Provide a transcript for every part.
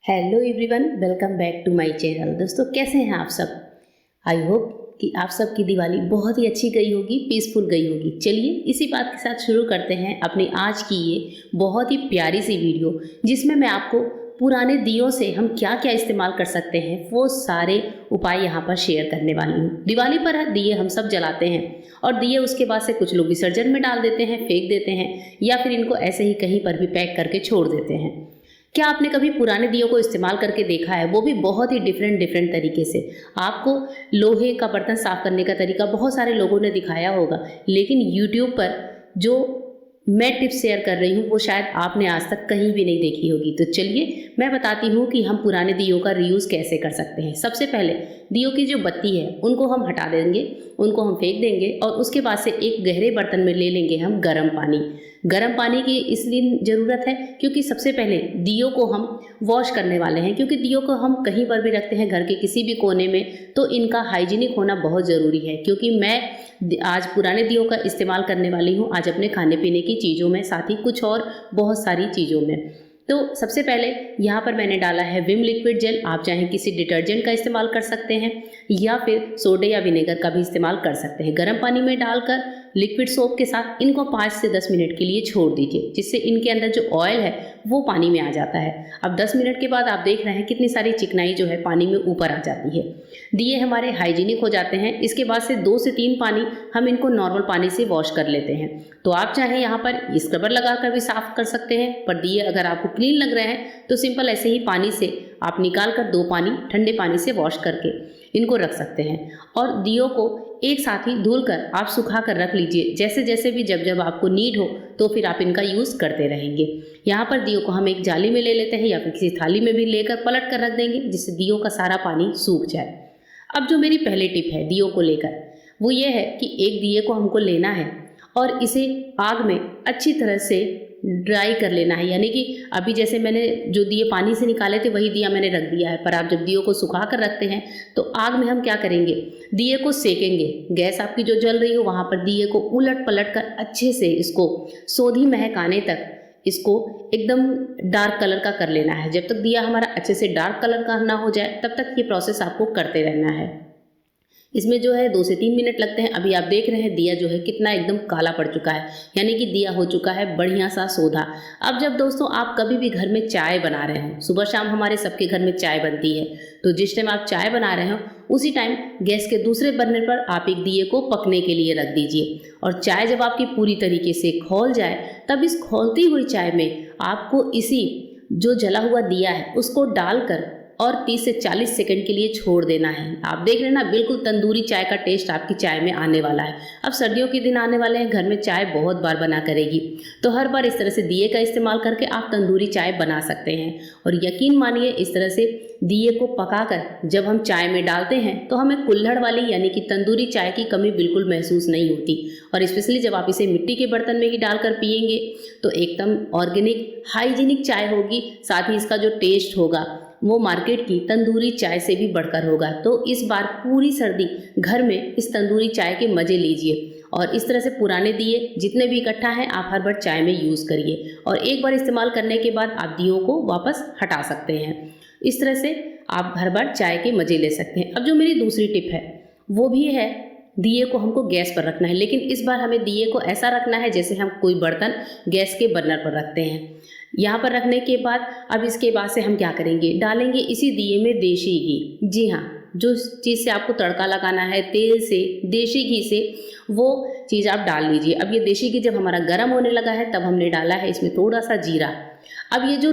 Hello everyone, welcome back to my channel. दोस्तों, कैसे हैं आप सब? आई होप कि आप सब की दिवाली बहुत ही अच्छी गई होगी, पीसफुल गई होगी। चलिए इसी बात के साथ शुरू करते हैं अपनी आज की ये बहुत ही प्यारी सी वीडियो, जिसमें मैं आपको पुराने दियों से हम क्या क्या इस्तेमाल कर सकते हैं वो सारे उपाय यहाँ पर शेयर करने वाली हूँ। दिवाली पर दिए हम सब जलाते हैं और दिए उसके बाद से कुछ लोग विसर्जन में डाल देते हैं, फेंक देते हैं, या फिर इनको ऐसे ही कहीं पर भी पैक करके छोड़ देते हैं। क्या आपने कभी पुराने दियों को इस्तेमाल करके देखा है? वो भी बहुत ही डिफरेंट तरीके से। आपको लोहे का बर्तन साफ करने का तरीका बहुत सारे लोगों ने दिखाया होगा, लेकिन यूट्यूब पर जो मैं टिप्स शेयर कर रही हूँ वो शायद आपने आज तक कहीं भी नहीं देखी होगी। तो चलिए मैं बताती हूँ कि हम पुराने दियों का रीयूज़ कैसे कर सकते हैं। सबसे पहले दियों की जो बत्ती है उनको हम हटा देंगे, उनको हम फेंक देंगे और उसके बाद से एक गहरे बर्तन में ले लेंगे हम गर्म पानी। गर्म पानी की इसलिए ज़रूरत है क्योंकि सबसे पहले दियों को हम वॉश करने वाले हैं, क्योंकि दियों को हम कहीं पर भी रखते हैं घर के किसी भी कोने में, तो इनका हाइजीनिक होना बहुत ज़रूरी है। क्योंकि मैं आज पुराने दियों का इस्तेमाल करने वाली हूँ आज अपने खाने पीने की चीज़ों में, साथ ही कुछ और बहुत सारी चीज़ों में। तो सबसे पहले यहाँ पर मैंने डाला है विम लिक्विड जेल। आप चाहें किसी डिटर्जेंट का इस्तेमाल कर सकते हैं या फिर सोडे या विनेगर का भी इस्तेमाल कर सकते हैं। गर्म पानी में डालकर लिक्विड सोप के साथ इनको 5 से 10 मिनट के लिए छोड़ दीजिए, जिससे इनके अंदर जो ऑयल है वो पानी में आ जाता है। अब 10 मिनट के बाद आप देख रहे हैं कितनी सारी चिकनाई जो है पानी में ऊपर आ जाती है। दिए हमारे हाइजीनिक हो जाते हैं। इसके बाद से 2 से 3 पानी हम इनको नॉर्मल पानी से वॉश कर लेते हैं। तो आप चाहें यहाँ पर स्क्रबर लगा कर भी साफ कर सकते हैं, पर दिए अगर आपको क्लीन लग रहे हैं तो सिंपल ऐसे ही पानी से आप निकाल कर 2 पानी ठंडे पानी से वॉश करके इनको रख सकते हैं। और दियों को एक साथ ही धुल कर आप सुखा कर रख लीजिए। जैसे जैसे भी जब जब आपको नीड हो तो फिर आप इनका यूज़ करते रहेंगे। यहाँ पर दियों को हम एक जाली में ले लेते हैं या फिर किसी थाली में भी लेकर पलट कर रख देंगे, जिससे दियों का सारा पानी सूख जाए। अब जो मेरी पहली टिप है दियों को लेकर, वो ये है कि एक दिए को हमको लेना है और इसे आग में अच्छी तरह से ड्राई कर लेना है। यानी कि अभी जैसे मैंने जो दिए पानी से निकाले थे वही दिया मैंने रख दिया है, पर आप जब दियों को सुखा कर रखते हैं तो आग में हम क्या करेंगे, दिए को सेकेंगे। गैस आपकी जो जल रही हो वहाँ पर दिए को उलट पलट कर अच्छे से इसको सोधी महक आने तक इसको एकदम डार्क कलर का कर लेना है। जब तक दिया हमारा अच्छे से डार्क कलर का ना हो जाए तब तक ये प्रोसेस आपको करते रहना है। इसमें जो है 2 से 3 मिनट लगते हैं। अभी आप देख रहे हैं दिया जो है कितना एकदम काला पड़ चुका है, यानी कि दिया हो चुका है बढ़िया सा सोधा। अब जब दोस्तों आप कभी भी घर में चाय बना रहे हो, सुबह शाम हमारे सबके घर में चाय बनती है, तो जिस टाइम आप चाय बना रहे हो उसी टाइम गैस के दूसरे बर्नर पर आप एक दिए को पकने के लिए रख दीजिए। और चाय जब आपकी पूरी तरीके से खौल जाए तब इस खौलती हुई चाय में आपको इसी जो जला हुआ दिया है उसको डालकर और 30 से 40 सेकंड के लिए छोड़ देना है। आप देख रहे हैं ना, बिल्कुल तंदूरी चाय का टेस्ट आपकी चाय में आने वाला है। अब सर्दियों के दिन आने वाले हैं, घर में चाय बहुत बार बना करेगी, तो हर बार इस तरह से दिए का इस्तेमाल करके आप तंदूरी चाय बना सकते हैं। और यकीन मानिए इस तरह से दिए को पकाकर जब हम चाय में डालते हैं तो हमें कुल्हड़ वाली यानी कि तंदूरी चाय की कमी बिल्कुल महसूस नहीं होती। और स्पेशली जब आप इसे मिट्टी के बर्तन में ही डालकर पिएंगे तो एकदम ऑर्गेनिक हाइजीनिक चाय होगी, साथ ही इसका जो टेस्ट होगा वो मार्केट की तंदूरी चाय से भी बढ़कर होगा। तो इस बार पूरी सर्दी घर में इस तंदूरी चाय के मज़े लीजिए और इस तरह से पुराने दिए जितने भी इकट्ठा हैं आप हर बार चाय में यूज़ करिए और एक बार इस्तेमाल करने के बाद आप दियों को वापस हटा सकते हैं। इस तरह से आप हर बार चाय के मज़े ले सकते हैं। अब जो मेरी दूसरी टिप है वो भी है, दिए को हमको गैस पर रखना है, लेकिन इस बार हमें दिए को ऐसा रखना है जैसे हम कोई बर्तन गैस के बर्नर पर रखते हैं। यहाँ पर रखने के बाद अब इसके बाद से हम क्या करेंगे, डालेंगे इसी दिए में देशी घी। जी हाँ, जो चीज़ से आपको तड़का लगाना है तेल से, देशी घी से, वो चीज़ आप डाल लीजिए। अब ये देशी घी जब हमारा गर्म होने लगा है तब हमने डाला है इसमें थोड़ा सा जीरा। अब ये जो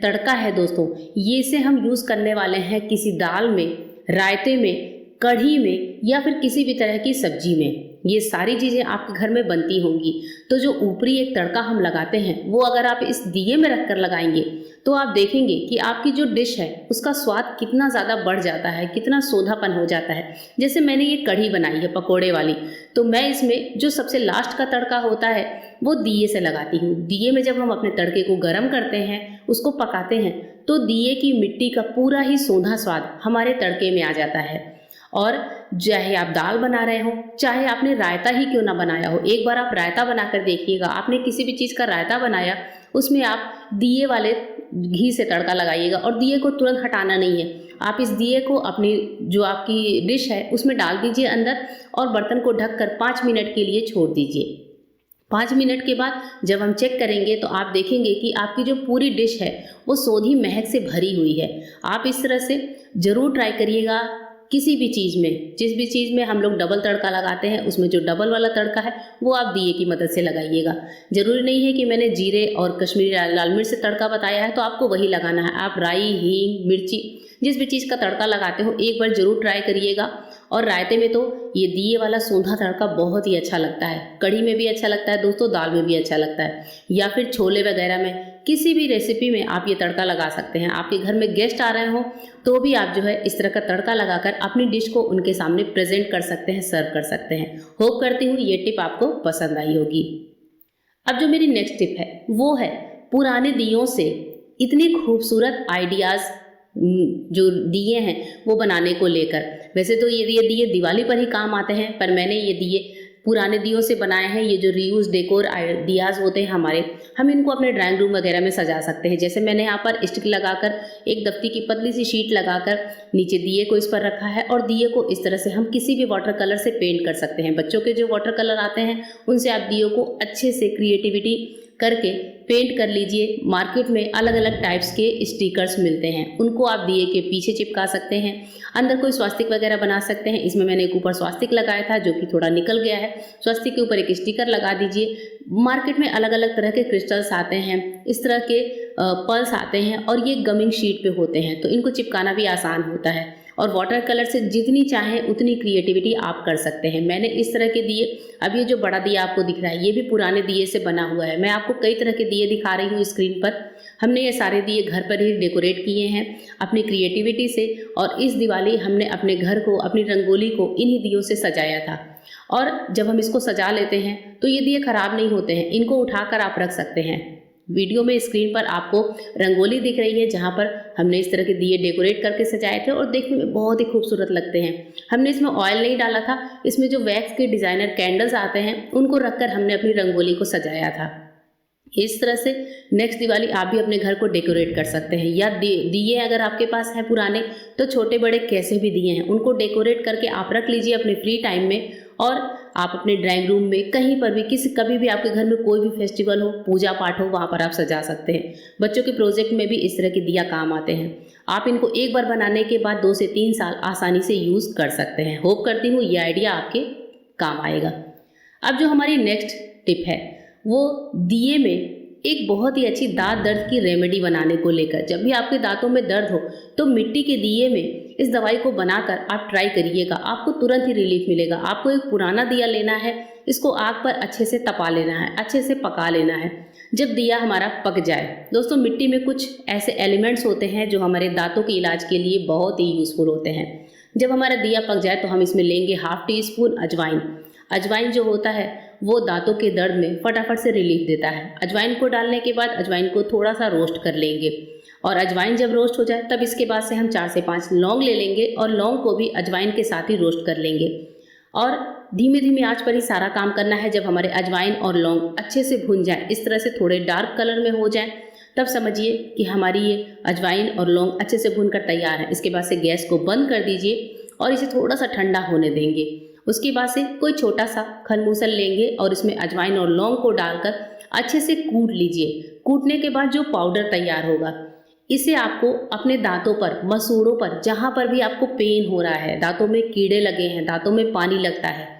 तड़का है दोस्तों, ये से हम यूज़ करने वाले हैं किसी दाल में, रायते में, कढ़ी में या फिर किसी भी तरह की सब्जी में। ये सारी चीज़ें आपके घर में बनती होंगी। तो जो ऊपरी एक तड़का हम लगाते हैं वो अगर आप इस दिए में रख कर लगाएंगे तो आप देखेंगे कि आपकी जो डिश है उसका स्वाद कितना ज़्यादा बढ़ जाता है, कितना सोंधापन हो जाता है। जैसे मैंने ये कढ़ी बनाई है पकोड़े वाली, तो मैं इसमें जो सबसे लास्ट का तड़का होता है वो दिए से लगाती हूँ। दिए में जब हम अपने तड़के को गर्म करते हैं, उसको पकाते हैं, तो दिए की मिट्टी का पूरा ही सोंधा स्वाद हमारे तड़के में आ जाता है। और चाहे आप दाल बना रहे हो, चाहे आपने रायता ही क्यों ना बनाया हो, एक बार आप रायता बनाकर देखिएगा। आपने किसी भी चीज़ का रायता बनाया, उसमें आप दिए वाले घी से तड़का लगाइएगा और दिए को तुरंत हटाना नहीं है। आप इस दिए को अपनी जो आपकी डिश है उसमें डाल दीजिए अंदर और बर्तन को ढककर 5 मिनट के लिए छोड़ दीजिए। 5 मिनट के बाद जब हम चेक करेंगे तो आप देखेंगे कि आपकी जो पूरी डिश है वो सोंधी महक से भरी हुई है। आप इस तरह से ज़रूर ट्राई करिएगा। किसी भी चीज़ में, जिस भी चीज़ में हम लोग डबल तड़का लगाते हैं, उसमें जो डबल वाला तड़का है वो आप दिए की मदद से लगाइएगा। ज़रूरी नहीं है कि मैंने जीरे और कश्मीरी लाल मिर्च से तड़का बताया है तो आपको वही लगाना है। आप राई, हींग, मिर्ची, जिस भी चीज़ का तड़का लगाते हो एक बार ज़रूर ट्राई करिएगा। और रायते में तो ये दिए वाला सूंधा तड़का बहुत ही अच्छा लगता है। कढ़ी में भी अच्छा लगता है दोस्तों, दाल में भी अच्छा लगता है, या फिर छोले वगैरह में, किसी भी रेसिपी में आप ये तड़का लगा सकते हैं। आपके घर में गेस्ट आ रहे हो तो भी आप जो है इस तरह का तड़का लगाकर अपनी डिश को उनके सामने प्रेजेंट कर सकते हैं, सर्व कर सकते हैं। होप करती हूँ ये टिप आपको पसंद आई होगी। अब जो मेरी नेक्स्ट टिप है वो है पुराने दियों से इतनी खूबसूरत आइडियाज़ जो दिए हैं वो बनाने को लेकर। वैसे तो ये दिए दिवाली पर ही काम आते हैं, पर मैंने ये दिए पुराने दियों से बनाए हैं। ये जो रीयूज डेकोर आइडियाज़ होते हैं हमारे, हम इनको अपने ड्राइंग रूम वगैरह में सजा सकते हैं। जैसे मैंने यहाँ पर स्टिक लगाकर, एक दफ्ती की पतली सी शीट लगाकर नीचे दिए को इस पर रखा है और दिए को इस तरह से हम किसी भी वाटर कलर से पेंट कर सकते हैं। बच्चों के जो वाटर कलर आते हैं उनसे आप दियों को अच्छे से क्रिएटिविटी करके पेंट कर लीजिए। मार्केट में अलग अलग टाइप्स के स्टिकर्स मिलते हैं, उनको आप दिए के पीछे चिपका सकते हैं। अंदर कोई स्वास्तिक वगैरह बना सकते हैं। इसमें मैंने एक ऊपर स्वास्तिक लगाया था जो कि थोड़ा निकल गया है। स्वास्तिक के ऊपर एक स्टिकर लगा दीजिए। मार्केट में अलग अलग तरह के क्रिस्टल्स आते हैं, इस तरह के पर्ल्स आते हैं और ये गमिंग शीट पे होते हैं, तो इनको चिपकाना भी आसान होता है। और वाटर कलर से जितनी चाहें उतनी क्रिएटिविटी आप कर सकते हैं। मैंने इस तरह के दिए, अब ये जो बड़ा दिया आपको दिख रहा है ये भी पुराने दिए से बना हुआ है। मैं आपको कई तरह के दिए दिखा रही हूँ स्क्रीन पर। हमने ये सारे दिए घर पर ही डेकोरेट किए हैं अपनी क्रिएटिविटी से, और इस दिवाली हमने अपने घर को, अपनी रंगोली को इन्हीं दियों से सजाया था। और जब हम इसको सजा लेते हैं तो ये दिए खराब नहीं होते हैं, इनको उठाकर आप रख सकते हैं। वीडियो में स्क्रीन पर आपको रंगोली दिख रही है जहाँ पर हमने इस तरह के दिए डेकोरेट करके सजाए थे और देखने में बहुत ही खूबसूरत लगते हैं। हमने इसमें ऑयल नहीं डाला था, इसमें जो वैक्स के डिज़ाइनर कैंडल्स आते हैं उनको रखकर हमने अपनी रंगोली को सजाया था। इस तरह से नेक्स्ट दिवाली आप भी अपने घर को डेकोरेट कर सकते हैं। या दिए अगर आपके पास है पुराने, तो छोटे बड़े कैसे भी दिए हैं उनको डेकोरेट करके आप रख लीजिए अपने फ्री टाइम में। और आप अपने ड्राइंग रूम में, कहीं पर भी, कभी भी आपके घर में कोई भी फेस्टिवल हो, पूजा पाठ हो, वहाँ पर आप सजा सकते हैं। बच्चों के प्रोजेक्ट में भी इस तरह के दिया काम आते हैं। आप इनको एक बार बनाने के बाद 2 से 3 साल आसानी से यूज़ कर सकते हैं। होप करती हूँ ये आइडिया आपके काम आएगा। अब जो हमारी नेक्स्ट टिप है वो दिए में एक बहुत ही अच्छी दांत दर्द की रेमेडी बनाने को लेकर। जब भी आपके दांतों में दर्द हो तो मिट्टी के दिए में इस दवाई को बनाकर आप ट्राई करिएगा, आपको तुरंत ही रिलीफ मिलेगा। आपको एक पुराना दिया लेना है, इसको आग पर अच्छे से तपा लेना है, अच्छे से पका लेना है। जब दिया हमारा पक जाए, दोस्तों मिट्टी में कुछ ऐसे एलिमेंट्स होते हैं जो हमारे दांतों के इलाज के लिए बहुत ही यूज़फुल होते हैं। जब हमारा दिया पक जाए तो हम इसमें लेंगे 1/2 टीस्पून अजवाइन। अजवाइन जो होता है वो दांतों के दर्द में फटाफट से रिलीफ देता है। अजवाइन को डालने के बाद अजवाइन को थोड़ा सा रोस्ट कर लेंगे, और अजवाइन जब रोस्ट हो जाए तब इसके बाद से हम 4 से 5 लौंग ले लेंगे और लौंग को भी अजवाइन के साथ ही रोस्ट कर लेंगे। और धीमे धीमे आंच पर ही सारा काम करना है। जब हमारे अजवाइन और लौंग अच्छे से भुन जाए, इस तरह से थोड़े डार्क कलर में हो जाए, तब समझिए कि हमारी ये अजवाइन और लौंग अच्छे से भुनकर तैयार है। इसके बाद से गैस को बंद कर दीजिए और इसे थोड़ा सा ठंडा होने देंगे। उसके बाद से कोई छोटा सा खलमूसल लेंगे और इसमें अजवाइन और लौंग को डालकर अच्छे से कूट लीजिए। कूटने के बाद जो पाउडर तैयार होगा, इसे आपको अपने दांतों पर, मसूड़ों पर, जहाँ पर भी आपको पेन हो रहा है, दांतों में कीड़े लगे हैं, दांतों में पानी लगता है,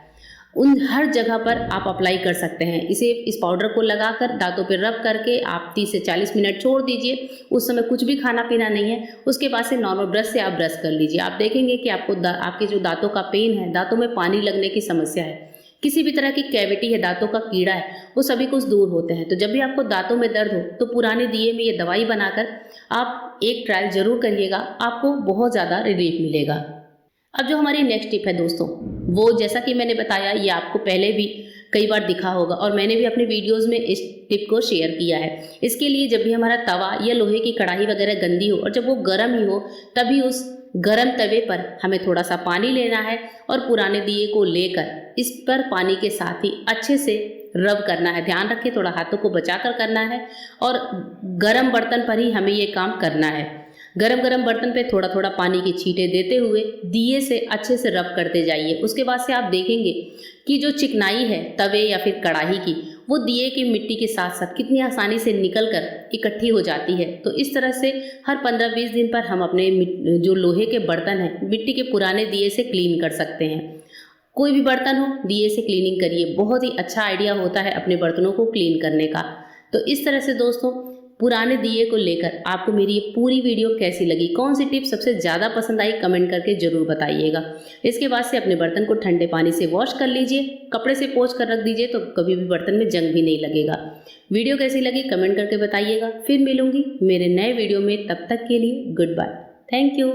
उन हर जगह पर आप अप्लाई कर सकते हैं। इस पाउडर को लगाकर दांतों पे रब करके आप 30 से 40 मिनट छोड़ दीजिए। उस समय कुछ भी खाना पीना नहीं है। उसके बाद से नॉर्मल ब्रश से आप ब्रश कर लीजिए। आप देखेंगे कि आपको आपके जो दांतों का पेन है, दांतों में पानी लगने की समस्या है, किसी भी तरह की कैविटी है, दांतों का कीड़ा है, वो सभी कुछ दूर होते हैं। तो जब भी आपको दांतों में दर्द हो तो पुराने दिए में ये दवाई बनाकर आप एक ट्रायल ज़रूर करिएगा, आपको बहुत ज़्यादा रिलीफ मिलेगा। अब जो हमारी नेक्स्ट टिप है दोस्तों, वो जैसा कि मैंने बताया, ये आपको पहले भी कई बार दिखा होगा और मैंने भी अपने वीडियोस में इस टिप को शेयर किया है। इसके लिए जब भी हमारा तवा या लोहे की कढ़ाई वगैरह गंदी हो और जब वो गर्म ही हो, तभी उस गरम तवे पर हमें थोड़ा सा पानी लेना है और पुराने दिए को लेकर इस पर पानी के साथ ही अच्छे से रब करना है। ध्यान रखें, थोड़ा हाथों को बचाकर करना है और गरम बर्तन पर ही हमें ये काम करना है। गरम गरम बर्तन पे थोड़ा थोड़ा पानी की छींटे देते हुए दिए से अच्छे से रब करते जाइए। उसके बाद से आप देखेंगे कि जो चिकनाई है तवे या फिर कढ़ाई की, वो दिए की मिट्टी के साथ साथ कितनी आसानी से निकल कर इकट्ठी हो जाती है। तो इस तरह से हर 15-20 दिन पर हम अपने जो लोहे के बर्तन हैं मिट्टी के पुराने दिए से क्लीन कर सकते हैं। कोई भी बर्तन हो, दिए से क्लीनिंग करिए, बहुत ही अच्छा आइडिया होता है अपने बर्तनों को क्लीन करने का। तो इस तरह से दोस्तों, पुराने दिए को लेकर आपको मेरी ये पूरी वीडियो कैसी लगी, कौन सी टिप सबसे ज़्यादा पसंद आई, कमेंट करके ज़रूर बताइएगा। इसके बाद से अपने बर्तन को ठंडे पानी से वॉश कर लीजिए, कपड़े से पोंछ कर रख दीजिए, तो कभी भी बर्तन में जंग भी नहीं लगेगा। वीडियो कैसी लगी कमेंट करके बताइएगा। फिर मिलूंगी मेरे नए वीडियो में, तब तक के लिए गुड बाय, थैंक यू।